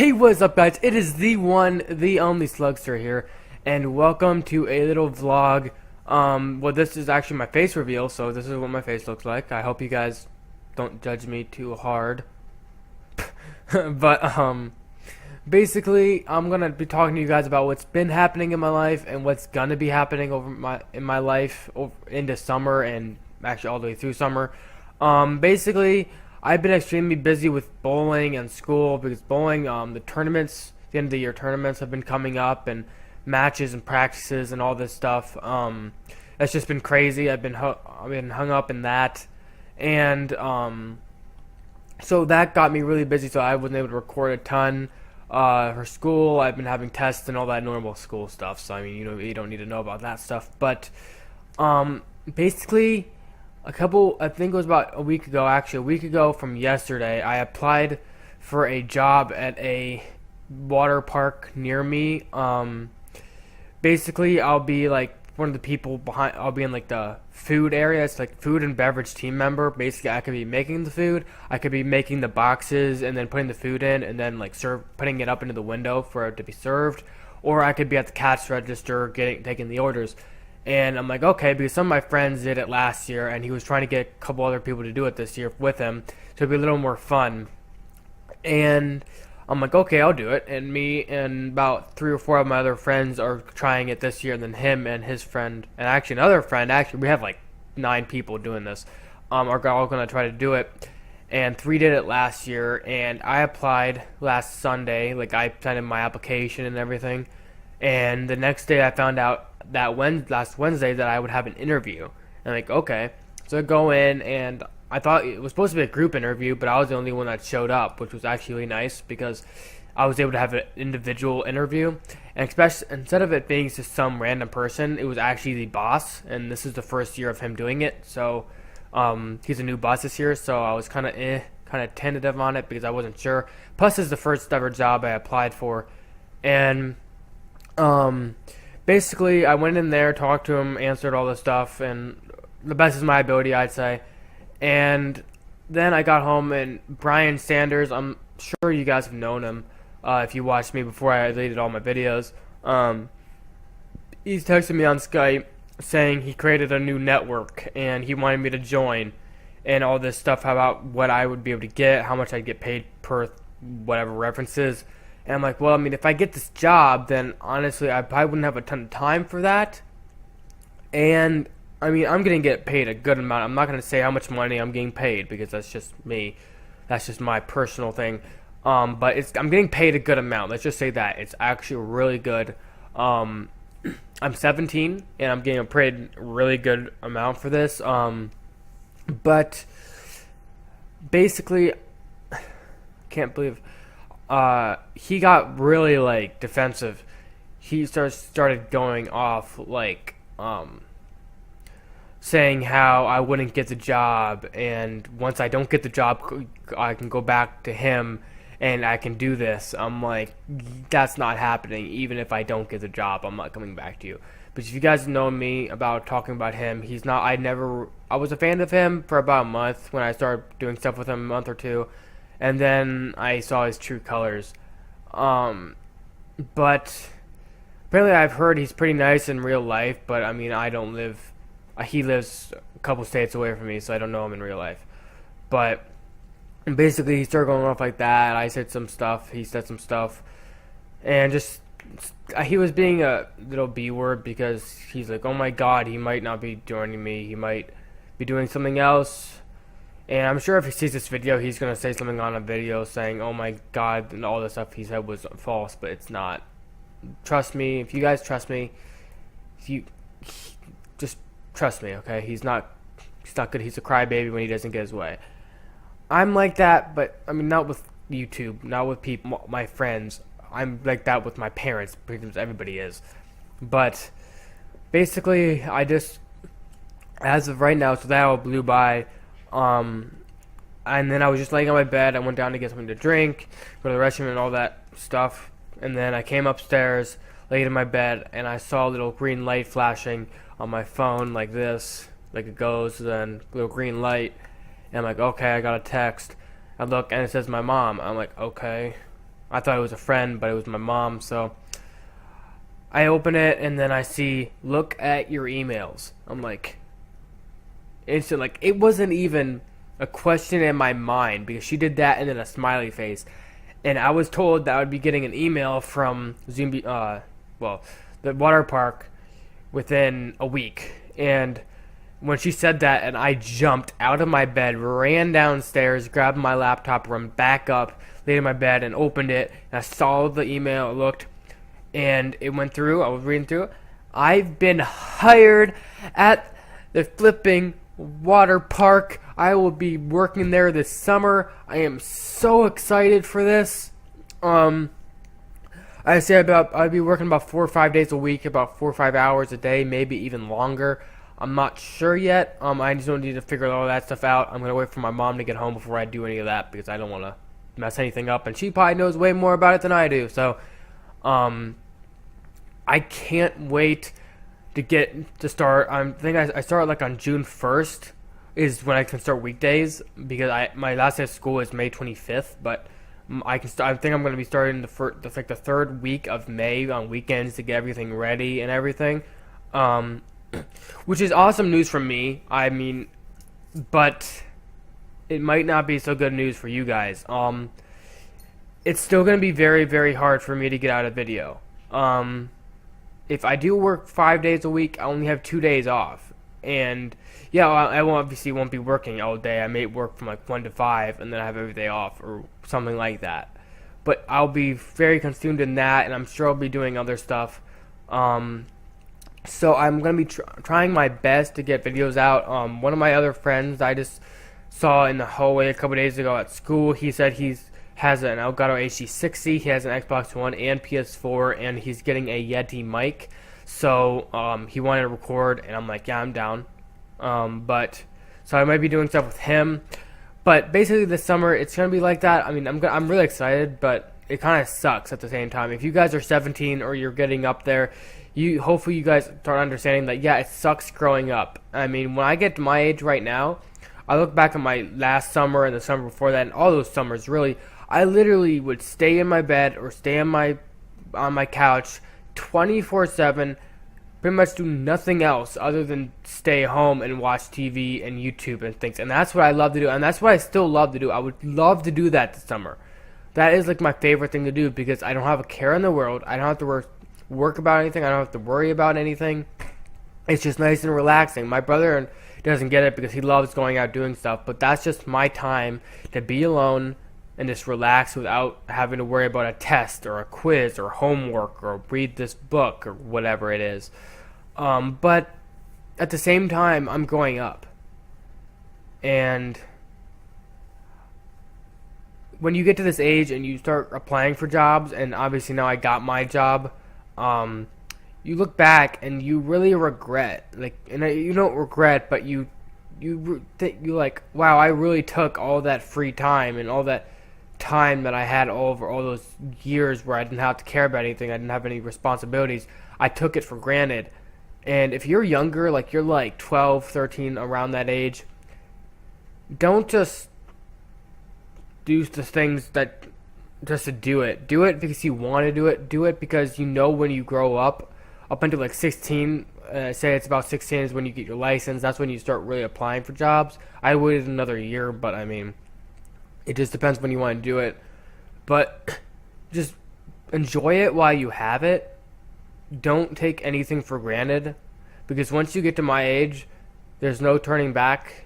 Hey, what's up, guys? It is the one, the only Slugster here, and welcome to a little vlog. Well, this is actually my face reveal, so this is what my face looks like. I hope you guys don't judge me too hard. But, basically, I'm gonna be talking to you guys about what's been happening in my life and what's gonna be happening in my life into summer and actually all the way through summer. Basically, I've been extremely busy with bowling and school because bowling, the tournaments, the end of the year tournaments have been coming up and matches and practices and all this stuff. It's just been crazy. I've been hung up in that, and so that got me really busy. So I wasn't able to record a ton. For school, I've been having tests and all that normal school stuff. So I mean, you don't need to know about that stuff. But basically, I think it was about a week ago from yesterday, I applied for a job at a water park near me. Basically, I'll be like one of the people behind, I'll be in like the food area. It's like food and beverage team member. Basically, I could be making the food, I could be making the boxes and then putting the food in and then like putting it up into the window for it to be served, or I could be at the cash register taking the orders. And I'm like, okay, because some of my friends did it last year, and he was trying to get a couple other people to do it this year with him, so it'd be a little more fun. And I'm like, okay, I'll do it. And me and about 3 or 4 of my other friends are trying it this year, and then him and his friend, and actually another friend, we have like 9 people doing this, are all going to try to do it. And 3 did it last year, and I applied last Sunday, like I sent in my application and everything. And the next day I found out that last Wednesday that I would have an interview. And like, okay. So I go in, and I thought it was supposed to be a group interview, but I was the only one that showed up, which was actually really nice because I was able to have an individual interview. And especially, instead of it being just some random person, it was actually the boss, and this is the first year of him doing it. So he's a new boss this year, so I was kind of tentative on it because I wasn't sure. Plus, it's the first ever job I applied for. And basically, I went in there, talked to him, answered all the stuff, and the best is my ability, I'd say. And then I got home, and Brian Sanders, I'm sure you guys have known him if you watched me before I deleted all my videos. He's texted me on Skype saying he created a new network, and he wanted me to join, and all this stuff about what I would be able to get, how much I'd get paid per whatever references. And I'm like, well, I mean, if I get this job, then honestly, I probably wouldn't have a ton of time for that. And, I mean, I'm going to get paid a good amount. I'm not going to say how much money I'm getting paid because that's just me. That's just my personal thing. But I'm getting paid a good amount. Let's just say that. It's actually really good. I'm 17, and I'm getting a paid really good amount for this. But, basically, can't believe... he got really like defensive. He started going off like saying how I wouldn't get the job, and once I don't get the job, I can go back to him and I can do this. I'm like, that's not happening. Even if I don't get the job, I'm not coming back to you. But if you guys know me about talking about him, he's not. I was a fan of him for about a month when I started doing stuff with him, a month or two. And then I saw his true colors. But apparently I've heard he's pretty nice in real life, but I mean, I don't live... he lives a couple states away from me, so I don't know him in real life. But basically he started going off like that. I said some stuff, he said some stuff. And just... he was being a little B-word because he's like, oh my god, he might not be joining me. He might be doing something else. And I'm sure if he sees this video, he's going to say something on a video saying, oh my god, and all the stuff he said was false, but it's not. Trust me. If you guys trust me, just trust me, okay? He's not good. He's a crybaby when he doesn't get his way. I'm like that, but, I mean, not with YouTube, not with people, my friends. I'm like that with my parents, because everybody is. But, basically, I just, as of right now, so that all blew by. And then I was just laying on my bed. I went down to get something to drink, go to the restroom and all that stuff. And then I came upstairs, laid in my bed, and I saw a little green light flashing on my phone like this. Like it goes, then a little green light. And I'm like, okay, I got a text. I look, and it says my mom. I'm like, okay. I thought it was a friend, but it was my mom. So I open it and then I see, look at your emails. I'm like, instant, like it wasn't even a question in my mind because she did that and then a smiley face. And I was told that I would be getting an email from Zumbi, the water park within a week. And when she said that, and I jumped out of my bed, ran downstairs, grabbed my laptop, ran back up, laid in my bed, and opened it. And I saw the email, looked, and it went through. I was reading through it. I've been hired at the flipping water park. I will be working there this summer. I am so excited for this. I say I'd be working about 4 or 5 days a week, about 4 or 5 hours a day, maybe even longer. I'm not sure yet. I just don't need to figure all that stuff out. I'm gonna wait for my mom to get home before I do any of that because I don't want to mess anything up, and she probably knows way more about it than I do. So, I can't wait to get to start. I think I start like on June 1st is when I can start weekdays because my last day of school is May 25th, but I can start. I think I'm going to be starting the third week of May on weekends to get everything ready and everything, which is awesome news for me. I mean, but it might not be so good news for you guys. It's still going to be very, very hard for me to get out a video. If I do work 5 days a week, I only have 2 days off. And yeah, I obviously won't be working all day. I may work from like 1 to 5 and then I have every day off or something like that. But I'll be very consumed in that, and I'm sure I'll be doing other stuff. So I'm going to be trying my best to get videos out. One of my other friends I just saw in the hallway a couple days ago at school, he said has an Elgato HD60, he has an Xbox One and PS4, and he's getting a Yeti mic. So he wanted to record, and I'm like, yeah, I'm down. So I might be doing stuff with him. But basically this summer, it's going to be like that. I mean, I'm really excited, but it kind of sucks at the same time. If you guys are 17 or you're getting up there, hopefully you guys start understanding that, yeah, it sucks growing up. I mean, when I get to my age right now, I look back at my last summer and the summer before that and all those summers, really, I literally would stay in my bed or stay on my couch 24/7, pretty much do nothing else other than stay home and watch TV and YouTube and things. And that's what I love to do, and that's what I still love to do. I would love to do that this summer. That is like my favorite thing to do because I don't have a care in the world. I don't have to work about anything. I don't have to worry about anything. It's just nice and relaxing. My brother doesn't get it because he loves going out doing stuff, but that's just my time to be alone and just relax without having to worry about a test or a quiz or homework or read this book or whatever it is. But at the same time, I'm growing up. And when you get to this age and you start applying for jobs, and obviously now I got my job, you look back and you really regret, you don't regret, but you like, wow, I really took all that free time and all that time that I had over all those years where I didn't have to care about anything, I didn't have any responsibilities. I took it for granted. And if you're younger, like you're like 12, 13, around that age, don't just do the things that just to do it. Do it because you want to do it. Do it because you know when you grow up until like 16, say it's about 16 is when you get your license. That's when you start really applying for jobs. I waited another year, but I mean, it just depends when you want to do it. But just enjoy it while you have it. Don't take anything for granted, because once you get to my age, there's no turning back.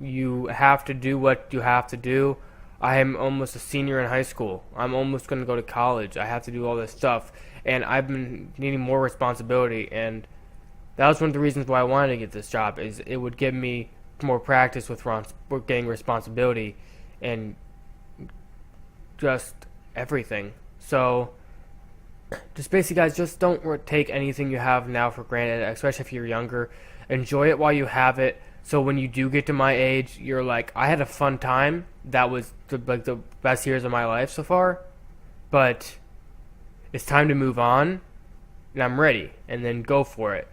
You have to do what you have to do. I am almost a senior in high school. I'm almost going to go to college. I have to do all this stuff, and I've been needing more responsibility, and that was one of the reasons why I wanted to get this job, is it would give me more practice with getting responsibility and just everything. So just basically, guys, just don't take anything you have now for granted, especially if you're younger. Enjoy it while you have it, so when you do get to my age, you're like, I had a fun time. That was the best years of my life so far, but it's time to move on, and I'm ready, and then go for it.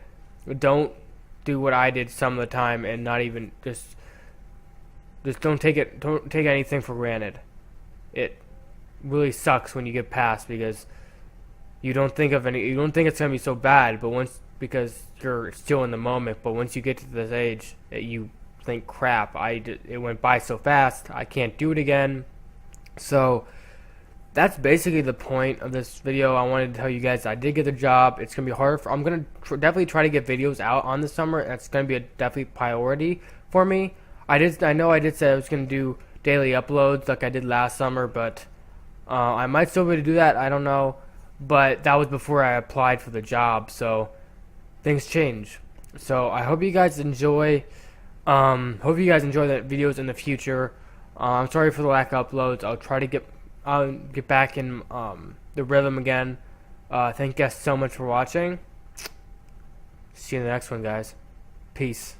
Don't do what I did some of the time and not even just don't take anything for granted. really sucks when you get past, because you don't think it's gonna be so bad, but once because you're still in the moment. But once you get to this age, you think, crap, it went by so fast. I can't do it again. So that's basically the point of this video. I wanted to tell you guys I did get the job. It's gonna be hard. I'm gonna definitely try to get videos out on the summer. That's gonna be a definitely priority for me. I know I did say I was gonna do daily uploads like I did last summer, but I might still be able to do that. I don't know. But that was before I applied for the job, so things change. So I hope you guys enjoy. Hope you guys enjoy the videos in the future. I'm sorry for the lack of uploads. I'll get back in the rhythm again. Thank you guys so much for watching. See you in the next one, guys. Peace.